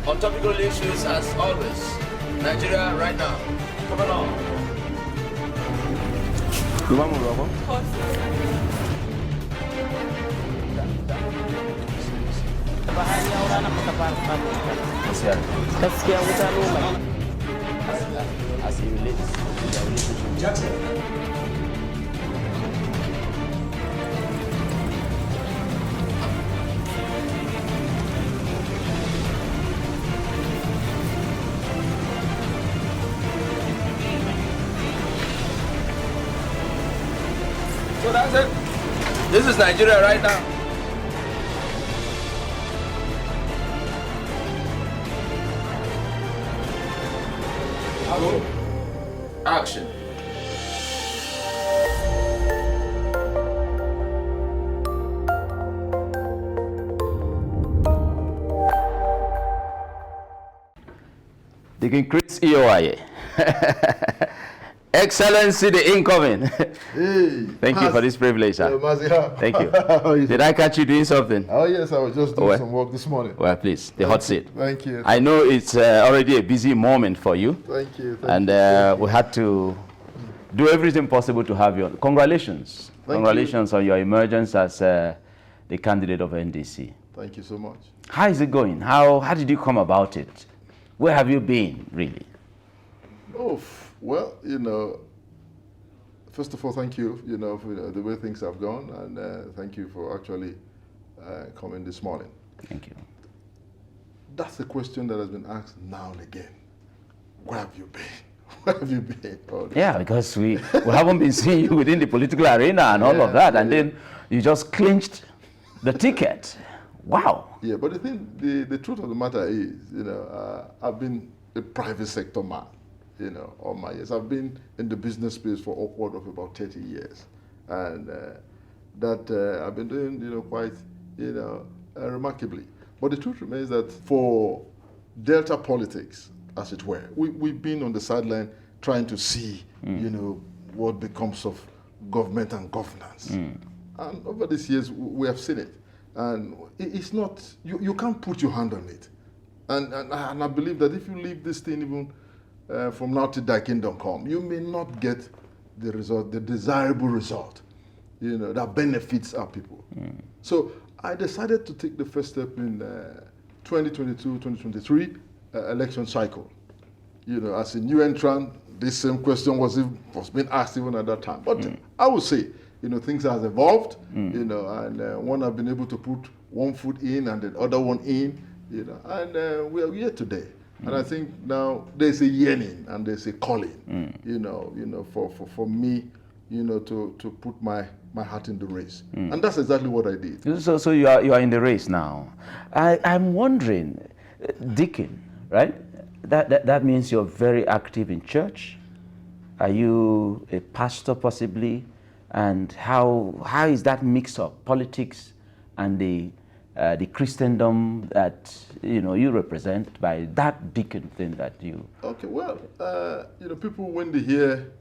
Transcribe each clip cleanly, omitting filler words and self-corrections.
on topical issues as always. Nigeria right now. Come along. Gaskiya wuta normal. As it relates to the relationship. So that's it. This is Nigeria right now. Action. Deacon Iyovwaya. Excellency, the incoming. Hey, Thank you for this privilege, sir. Thank you. Did I catch you doing something? Oh, yes, I was just doing some work this morning. Well, please, the hot seat. Thank you. I know it's already a busy moment for you. Thank you. We had to do everything possible to have you. Congratulations. Congratulations on your emergence as the candidate of NDC. Thank you so much. How is it going? How did you come about it? Where have you been, really? Oh, well, first of all, thank you, for the way things have gone, and thank you for actually coming this morning. Thank you. That's the question that has been asked now and again. Where have you been? Where have you been? Yeah, because we haven't been seeing you within the political arena and all of that, and then you just clinched the ticket. Wow. Yeah, but the truth of the matter is, I've been a private sector man. All my years. I've been in the business space for upward of about 30 years. And that I've been doing, quite, remarkably. But the truth remains that for Delta politics, as it were, we've been on the sideline trying to see, what becomes of government and governance. And over these years, we have seen it. And it's not, you can't put your hand on it. And I believe that if you leave this thing even from now till thy kingdom come, you may not get the result, the desirable result, that benefits our people. So I decided to take the first step in 2022-2023 election cycle. As a new entrant, this same question was being asked even at that time. But I would say, things have evolved, and one have been able to put one foot in and the other one in, and we are here today. And I think now there's a yearning and there's a calling, for me, to put my hat in the race. And that's exactly what I did. So you are in the race now. I'm wondering, Deacon, right? That means you're very active in church. Are you a pastor possibly? And how is that mix of politics and the Christendom that you represent by that deacon thing that you? Okay, well, people when they hear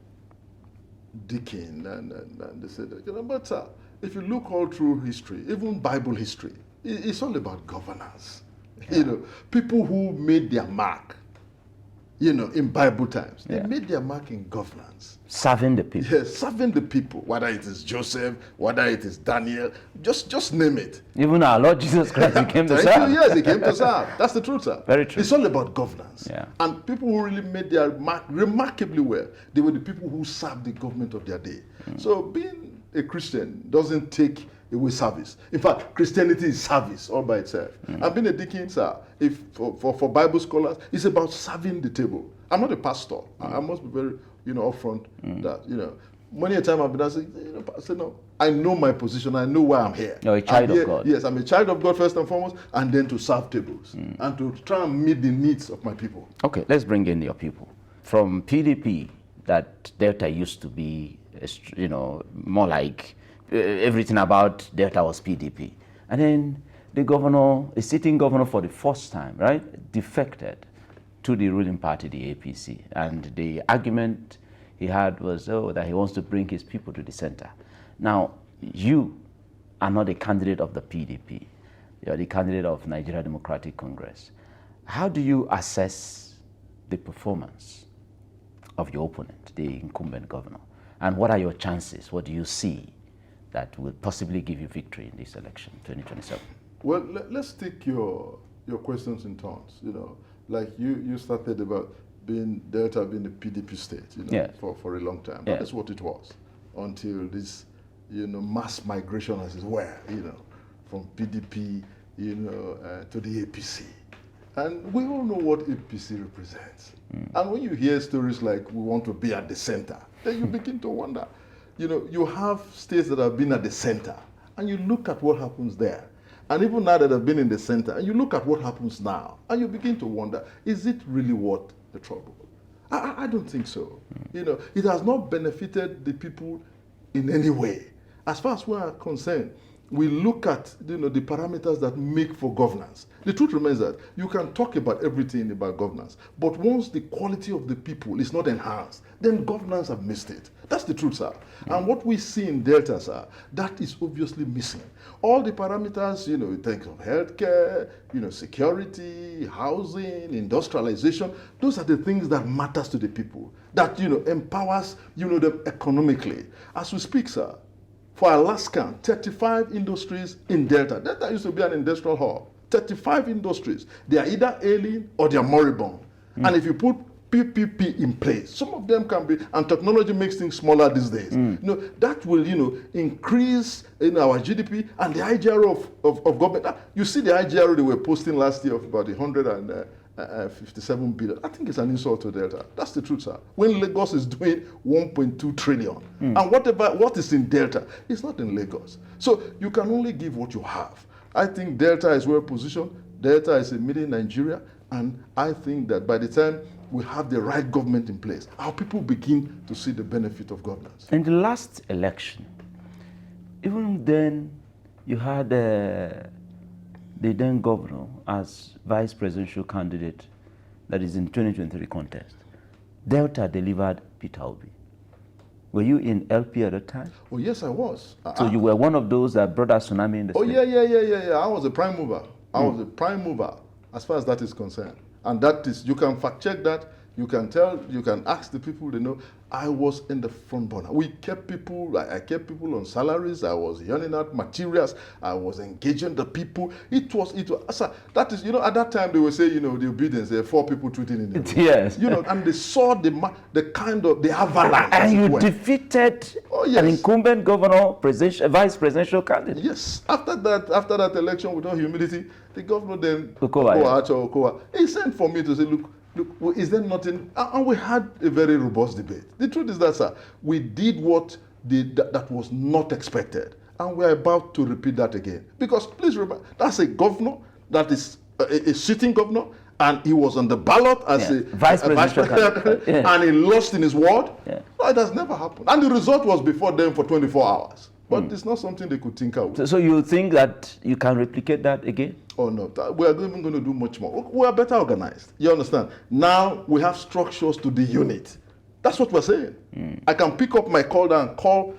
deacon and they say that, but if you look all through history, even Bible history, it's all about governance. Yeah. People who made their mark, in Bible times, they made their mark in governance. Serving the people. Yes, serving the people, whether it is Joseph, whether it is Daniel, just name it. Even our Lord Jesus Christ, he came to serve. Yes, he came to serve. That's the truth, sir. Very true. It's all about governance. Yeah. And people who really made their mark remarkably well, they were the people who served the government of their day. So being a Christian doesn't take away service. In fact, Christianity is service all by itself. And being a deacon, sir, for Bible scholars, it's about serving the table. I'm not a pastor. I must be very, upfront that, many a time I've been asked, Pastor, no, I know my position. I know why I'm here. You're a child of God. Yes, I'm a child of God first and foremost, and then to serve tables and to try and meet the needs of my people. Okay, let's bring in your people. From PDP, that Delta used to be, more like everything about Delta was PDP. And then the governor, a sitting governor for the first time, right, defected to the ruling party, the APC. And the argument he had was, that he wants to bring his people to the center. Now, you are not a candidate of the PDP. You are the candidate of Nigeria Democratic Congress. How do you assess the performance of your opponent, the incumbent governor? And what are your chances? What do you see that will possibly give you victory in this election, 2027? Well, let's take your questions in turns. Like you started about Delta being a PDP state, Yes. for a long time. Yeah. That is what it was until this, mass migration, as it were, from PDP, to the APC. And we all know what APC represents. And when you hear stories like we want to be at the center, then you begin to wonder. You have states that have been at the center, and you look at what happens there. And even now that have been in the center, and you look at what happens now, and you begin to wonder, is it really worth the trouble? I don't think so. It has not benefited the people in any way. As far as we are concerned, we look at the parameters that make for governance. The truth remains that you can talk about everything about governance, but once the quality of the people is not enhanced, then governance have missed it. That's the truth, sir. And what we see in Delta, sir, that is obviously missing. All the parameters, in terms of healthcare, security, housing, industrialization, those are the things that matters to the people, that, empowers, them economically. As we speak, sir, for Alaska, 35 industries in Delta. Delta used to be an industrial hub. 35 industries. They are either ailing or they are moribund. And if you put PPP in place, some of them can be, and technology makes things smaller these days. That will, increase our GDP and the IGR of government. You see the IGR they were posting last year of about 157 billion. I think it's an insult to Delta. That's the truth, sir. When Lagos is doing 1.2 trillion, and what is in Delta is not in Lagos. So you can only give what you have. I think Delta is well positioned. Delta is a mini Nigeria, and I think that by the time we have the right government in place, our people begin to see the benefit of governance. In the last election, even then, you had the then governor as vice presidential candidate that is in 2023 contest. Delta delivered Peter Obi. Were you in LP at that time? Oh, yes, I was. So you were one of those that brought a tsunami in the state? Yeah. I was a prime mover. I was a prime mover as far as that is concerned. And that is, you can fact check that. You can ask the people, they know, I was in the front burner. We kept people, I kept people on salaries, I was yelling out materials, I was engaging the people. It was, sir, that is, at that time they were saying, the obedience, there are 4 people tweeting in the room. Yes. And they saw the avalanche. And you defeated an incumbent governor, vice presidential candidate. Yes. After that election, with all humility, the governor then, Okowa, he sent for me to say, look, is there nothing? And we had a very robust debate. The truth is that, sir, we did that was not expected. And we're about to repeat that again. Because please remember, that's a governor that is a sitting governor, and he was on the ballot as a vice president, and he lost in his ward. Yeah. No, it has never happened. And the result was before them for 24 hours. But it's not something they could tinker with. So you think that you can replicate that again? Oh, no. We are even going to do much more. We are better organized. You understand? Now we have structures to the unit. That's what we're saying. I can pick up my call and call,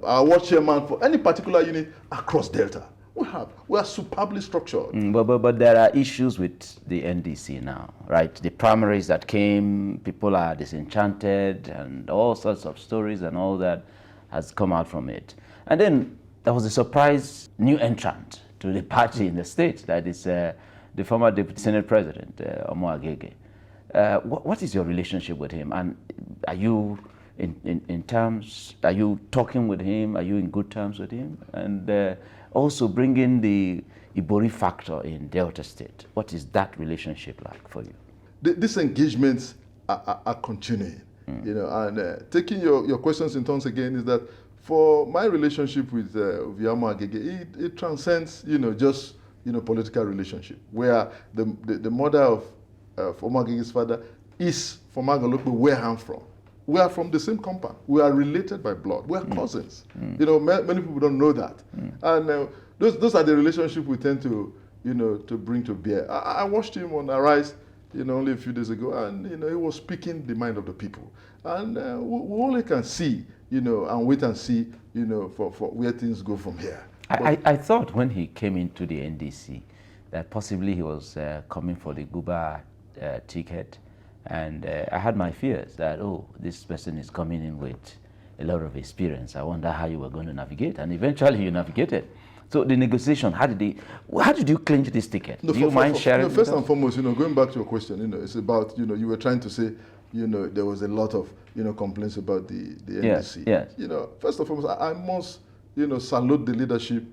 our ward chairman for any particular unit across Delta. We are superbly structured. But there are issues with the NDC now, right? The primaries that came, people are disenchanted, and all sorts of stories and all that has come out from it. And then there was a surprise new entrant to the party in the state, that is the former Deputy Senate President, Omo Agege. What is your relationship with him? And are you are you talking with him? Are you in good terms with him? And also bring in the Ibori factor in Delta State. What is that relationship like for you? These engagements are continuing. And taking your questions in turns again is that for my relationship with Omo Agege, it transcends, just, political relationship, where the mother of Omo Agege's father is from Agolokwe, where I'm from. We are from the same compound. We are related by blood. We are cousins. Many people don't know that. And those are the relationships we tend to, to bring to bear. I watched him on Arise, only a few days ago, and he was speaking the mind of the people. And we only can see, and wait and see, for where things go from here. I thought when he came into the NDC that possibly he was coming for the Guber ticket. And I had my fears that, oh, this person is coming in with a lot of experience. I wonder how you were going to navigate. And eventually you navigated. So the negotiation, how did you clinch this ticket? Do you mind sharing? First and foremost, going back to your question, it's about, you were trying to say, there was a lot of, complaints about the NDC. Yes. First and foremost, I must, salute the leadership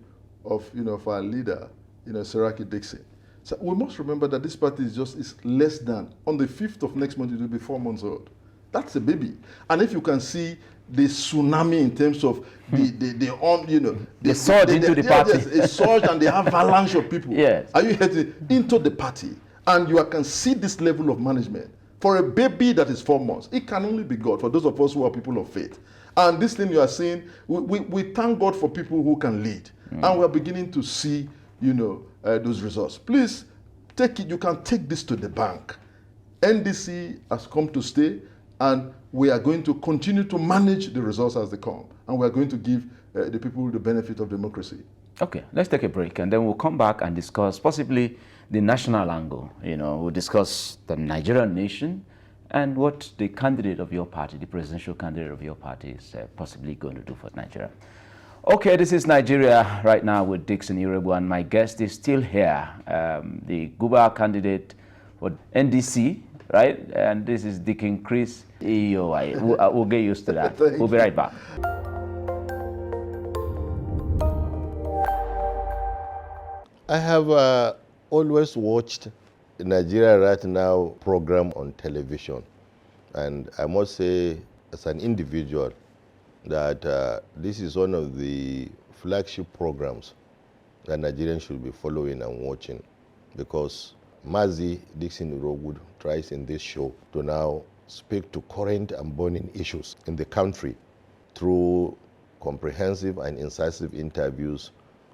of, of our leader, Seraki Dixon. So we must remember that this party is less than, on the 5th of next month, it will be 4 months old. That's a baby. And if you can see the tsunami in terms of the surge into the party. Yes, a surge and the avalanche of people. Yes. Are you heading into the party? And you can see this level of management. For a baby that is 4 months, it can only be God, for those of us who are people of faith. And this thing you are seeing, we thank God for people who can lead. And we are beginning to see, those results. Please, take it. You can take this to the bank. NDC has come to stay, and we are going to continue to manage the results as they come. And we are going to give the people the benefit of democracy. Okay, let's take a break, and then we'll come back and discuss possibly the national angle. We'll discuss the Nigerian nation and what the candidate of your party, the presidential candidate of your party, is possibly going to do for Nigeria. Okay, this is Nigeria Right Now with Dixon Iyovwaya, and my guest is still here, the Guber candidate for NDC, right? And this is Deacon Chris Iyovwaya. We'll get used to that. We'll be right back. I have always watched the Nigeria Right Now program on television. And I must say, as an individual, that this is one of the flagship programs that Nigerians should be following and watching, because Mazi Dixon Iyovwaya tries in this show to now speak to current and burning issues in the country through comprehensive and incisive interviews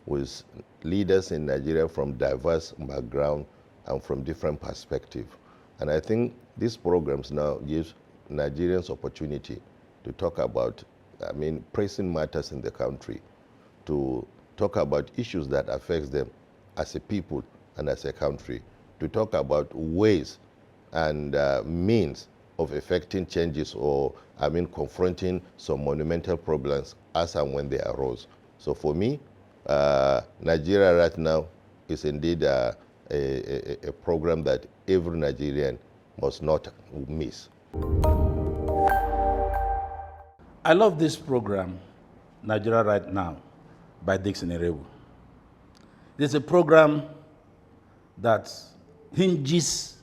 with leaders in Nigeria from diverse backgrounds and from different perspectives. And I think these programs now give Nigerians opportunity to talk about, pressing matters in the country, to talk about issues that affect them as a people and as a country, to talk about ways and means of effecting changes or, confronting some monumental problems as and when they arose. So for me, Nigeria Right Now is indeed a program that every Nigerian must not miss. I love this program, Nigeria Right Now, by Dixon Iyovwaya. It's a program that hinges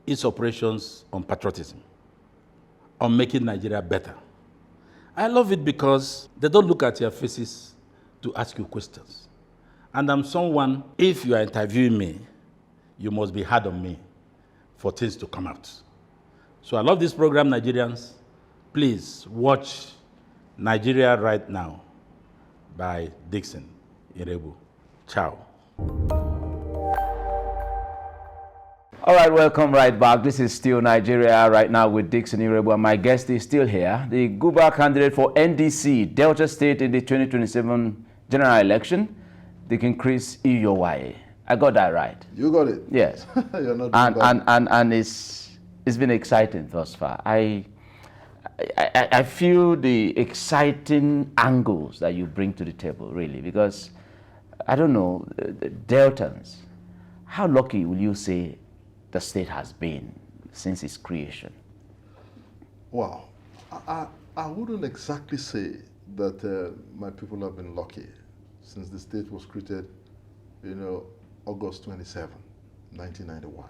its operations on patriotism, on making Nigeria better. I love it because they don't look at your faces to ask you questions. And I'm someone, if you are interviewing me, you must be hard on me for things to come out. So I love this program, Nigerians. Please watch Nigeria Right Now by Dixon Iyovwaya. Ciao. All right, welcome right back. This is still Nigeria Right Now with Dixon Iyovwaya. My guest is still here, the Guber candidate for NDC, Delta State in the 2027 general election, Deacon Chris Iyovwaya. I got that right. You got it. Yes. You're not and it's been exciting thus far. I feel the exciting angles that you bring to the table, really, because I don't know, the Deltans, how lucky will you say the state has been since its creation? Wow. I wouldn't exactly say that my people have been lucky since the state was created, August 27, 1991.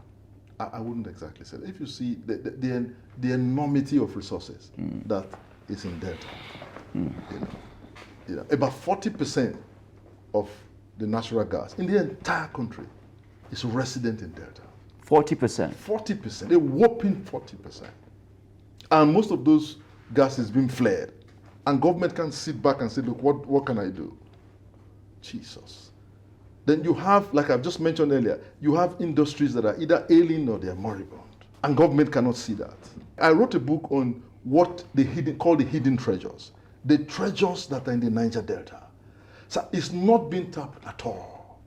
I wouldn't exactly say that. If you see the enormity of resources that is in Delta, about 40% of the natural gas in the entire country is resident in Delta. 40%? 40%, a whopping 40%. And most of those gas is being flared. And government can sit back and say, look, what can I do? Jesus. Then you have, like I've just mentioned earlier, you have industries that are either ailing or they're moribund. And government cannot see that. I wrote a book on what called the hidden treasures. The treasures that are in the Niger Delta. So it's not being tapped at all.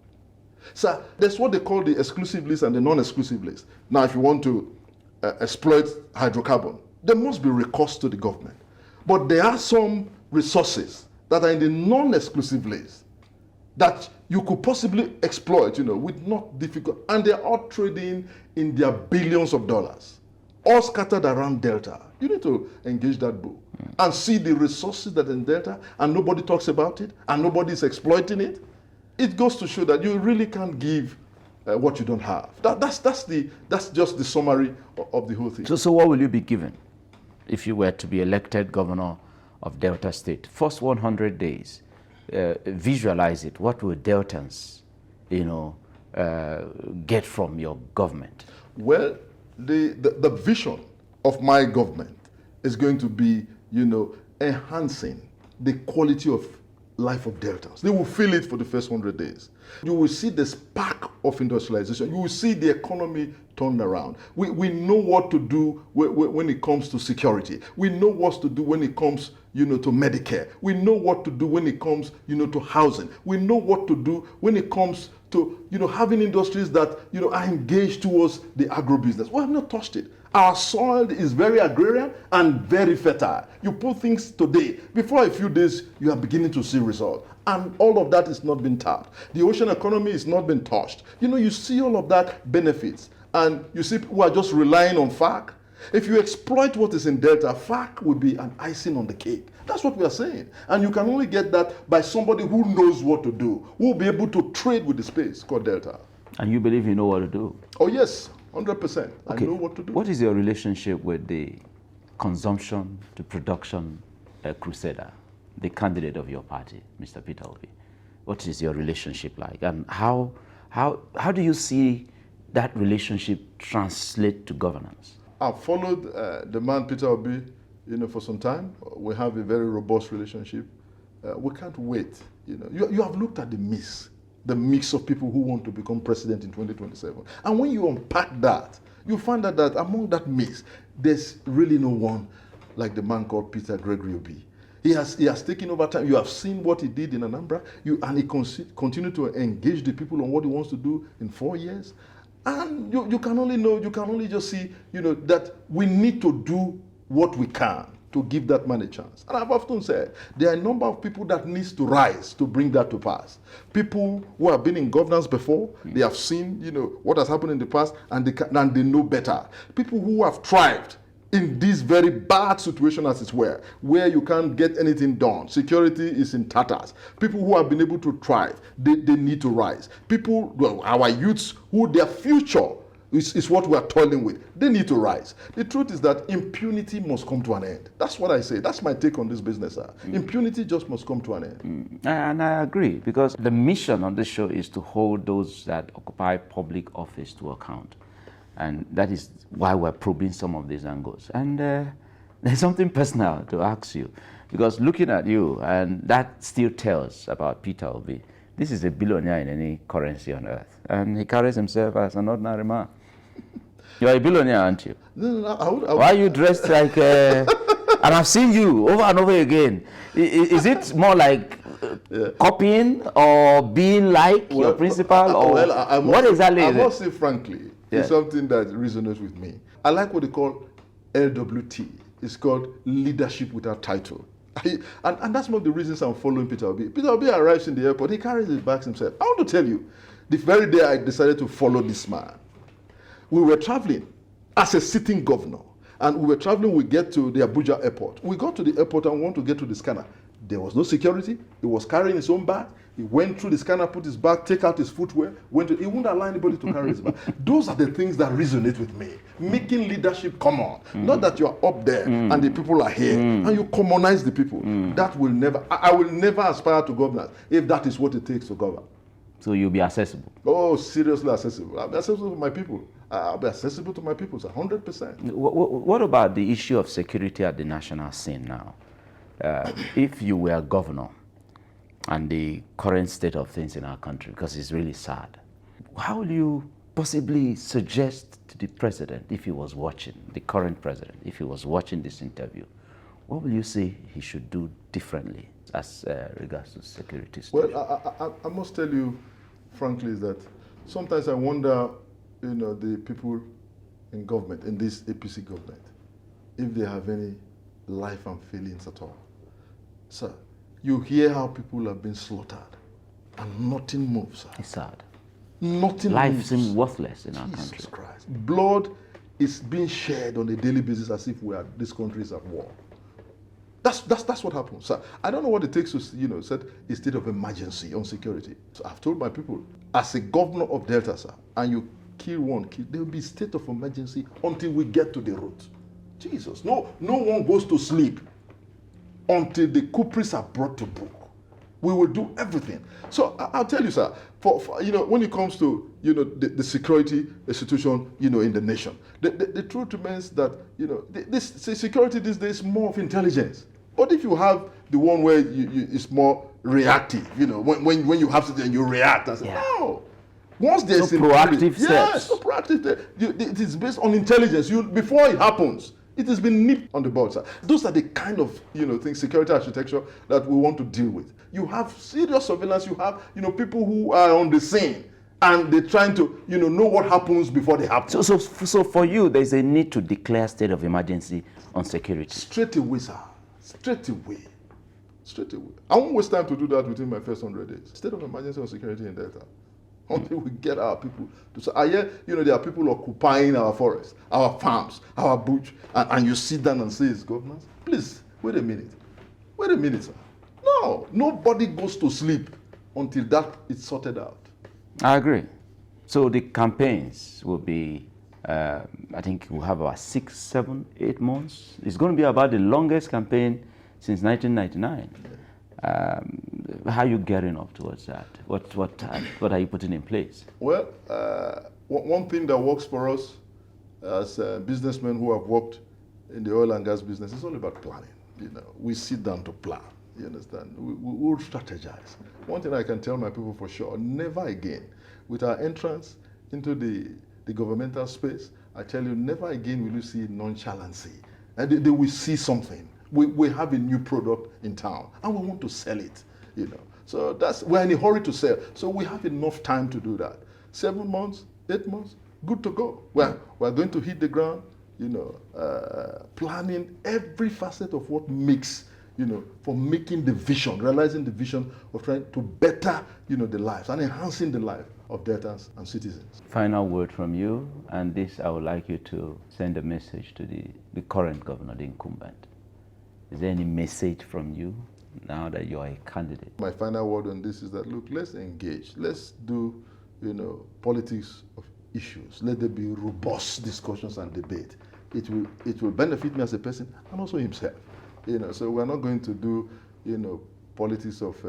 So that's what they call the exclusive list and the non-exclusive list. Now, if you want to exploit hydrocarbon, there must be recourse to the government. But there are some resources that are in the non-exclusive list that you could possibly exploit, with not difficult, and they're all trading in their billions of dollars, all scattered around Delta. You need to engage that book and see the resources that are in Delta, and nobody talks about it, and nobody is exploiting it. It goes to show that you really can't give what you don't have. That's just the summary of the whole thing. So what will you be given if you were to be elected governor of Delta State? First 100 days, visualize it. What will Deltans, get from your government? Well, the vision of my government is going to be, enhancing the quality of life of Deltans. They will feel it for the first 100 days. You will see the spark of industrialization. You will see the economy turned around. We know what to do when it comes to security. We know what to do when it comes, to Medicare. We know what to do when it comes, to housing. We know what to do when it comes to, having industries that, are engaged towards the agro-business. We have not touched it. Our soil is very agrarian and very fertile. You put things today, before a few days, you are beginning to see results. And all of that is not being tapped. The ocean economy is not being touched. You see all of that benefits. And you see people who are just relying on FARC. If you exploit what is in Delta, FARC will be an icing on the cake. That's what we are saying. And you can only get that by somebody who knows what to do, who will be able to trade with the space called Delta. And you believe you know what to do? Oh, yes. 100%. Okay. I know what to do. What is your relationship with the consumption to production crusader, the candidate of your party, Mr. Peter Obi? What is your relationship like? And how do you see that relationship translate to governance? I've followed the man Peter Obi, for some time. We have a very robust relationship. We can't wait. You have looked at the mix of people who want to become president in 2027. And when you unpack that, you find out that among that mix, there's really no one like the man called Peter Gregory Obi. He has taken over time. You have seen what he did in Anambra, and he continued to engage the people on what he wants to do in 4 years. And you can only just see, that we need to do what we can to give that man a chance. And I've often said, there are a number of people that needs to rise to bring that to pass. People who have been in governance before, they have seen, what has happened in the past, and they know better. People who have thrived in this very bad situation as it were, where you can't get anything done. Security is in tatters. People who have been able to thrive, they need to rise. Our youths, who their future is what we are toiling with, they need to rise. The truth is that impunity must come to an end. That's what I say. That's my take on this business, sir. Impunity just must come to an end. And I agree, because the mission on this show is to hold those that occupy public office to account. And that is why we're probing some of these angles. And there's something personal to ask you, because looking at you, and that still tells about Peter Obi. This is a billionaire in any currency on earth, and he carries himself as an ordinary man. You are a billionaire, aren't you? No, Why are you dressed like... and I've seen you over and over again. Is it more like copying or being like your principal? Or what exactly is it? I must say frankly, it's something that resonates with me. I like what they call LWT. It's called leadership without title. And that's one of the reasons I'm following Peter Obi. Peter Obi arrives in the airport, he carries his bags himself. I want to tell you, the very day I decided to follow this man, we were traveling as a sitting governor, and we get to the Abuja airport. We got to the airport and want to get to the scanner. There was no security. He was carrying his own bag. He went through the scanner, put his bag, take out his footwear, he wouldn't allow anybody to carry his bag. Those are the things that resonate with me. Making leadership common. Not that you are up there and the people are here and you commonize the people. That will never, I will never aspire to governance if that is what it takes to govern. So you'll be accessible? Oh, seriously accessible. I'll be accessible to my people. I'll be accessible to my people, 100%. What about the issue of security at the national scene now? If you were governor and the current state of things in our country, because it's really sad, how will you possibly suggest to the president, if he was watching, the current president, if he was watching this interview, what will you say he should do differently as regards to security? Well, I must tell you, frankly, is that sometimes I wonder, the people in government, in this APC government, if they have any life and feelings at all. Sir, you hear how people have been slaughtered and nothing moves, sir. It's sad. Nothing Life moves. seems worthless in our Jesus country. Christ. Blood is being shed on a daily basis as if this country is at war. That's what happens, sir. I don't know what it takes to, set a state of emergency on security. So I've told my people, as a governor of Delta, sir, and you kill one, there will be a state of emergency until we get to the root. Jesus, no one goes to sleep until the culprits are brought to book. We will do everything. So I'll tell you, sir, for when it comes to the security institution in the nation, the truth remains that this security these days is more of intelligence. But if you have the one where it's more reactive, when you have something and you react, I say, no. Once there's proactive steps. Yes, so proactive. It is based on intelligence. Before it happens, it has been nipped on the bud, sir. Those are the kind of things, security architecture that we want to deal with. You have serious surveillance. You have people who are on the scene and they're trying to know what happens before they happen. So for you, there's a need to declare state of emergency on security. Straight away, sir. Straight away. I won't waste time to do that within my first 100 days. State of emergency on security in Delta. Until we get our people to say, I hear, there are people occupying our forests, our farms, our bush, and you sit down and say it's governance. Please, wait a minute, sir. No, nobody goes to sleep until that is sorted out. I agree. So the campaigns will be, I think we'll have about 6, 7, 8 months. It's going to be about the longest campaign since 1999. How are you getting up towards that? What are you putting in place? Well, one thing that works for us as businessmen who have worked in the oil and gas business is all about planning. We sit down to plan. You understand? We'll strategize. One thing I can tell my people for sure: never again, with our entrance into the governmental space, I tell you, never again will you see nonchalancy, and they will see something. We have a new product in town and we want to sell it, So we're in a hurry to sell. So we have enough time to do that. 7 months, 8 months, good to go. We're going to hit the ground, planning every facet of what makes, for making the vision, realizing the vision of trying to better, the lives and enhancing the life of Deltans and citizens. Final word from you, and this I would like you to send a message to the current governor, the incumbent. Is there any message from you now that you are a candidate? My final word on this is that, look, let's engage. Let's do, politics of issues. Let there be robust discussions and debate. It will benefit me as a person and also himself. So we're not going to do, politics of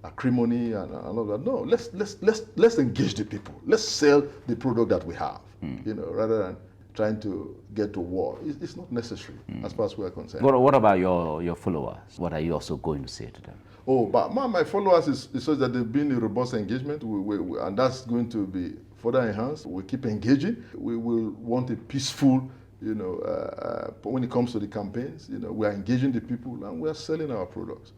acrimony and all that. No, let's engage the people. Let's sell the product that we have, rather than trying to get to war. It's not necessary as far as we're concerned. What about your followers? What are you also going to say to them? Oh, but my followers is such that they've been in robust engagement, and that's going to be further enhanced. We keep engaging. We will want a peaceful, when it comes to the campaigns, we are engaging the people and we are selling our products.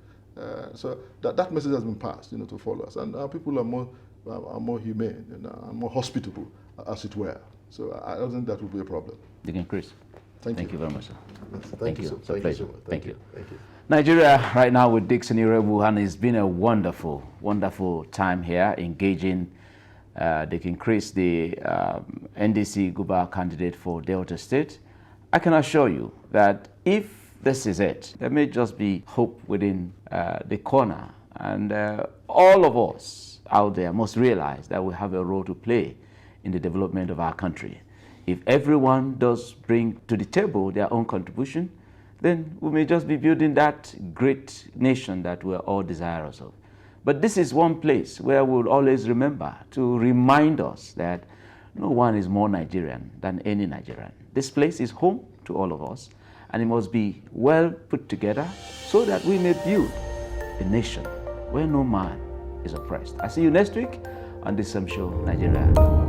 So that message has been passed, to followers, and our people are more humane and more hospitable, as it were. So I don't think that will be a problem. Deacon Chris, thank you very much, sir. Thank you. It's a pleasure. Thank you. Thank you. Nigeria right now with Dixon Iyovwaya, and it's been a wonderful, wonderful time here engaging Deacon Chris, the NDC Guber candidate for Delta State. I can assure you that if this is it, there may just be hope within the corner, and all of us out there must realize that we have a role to play in the development of our country. If everyone does bring to the table their own contribution, then we may just be building that great nation that we're all desirous of. But this is one place where we'll always remember to remind us that no one is more Nigerian than any Nigerian. This place is home to all of us, and it must be well put together so that we may build a nation where no man is oppressed. I see you next week on this same show, Nigeria.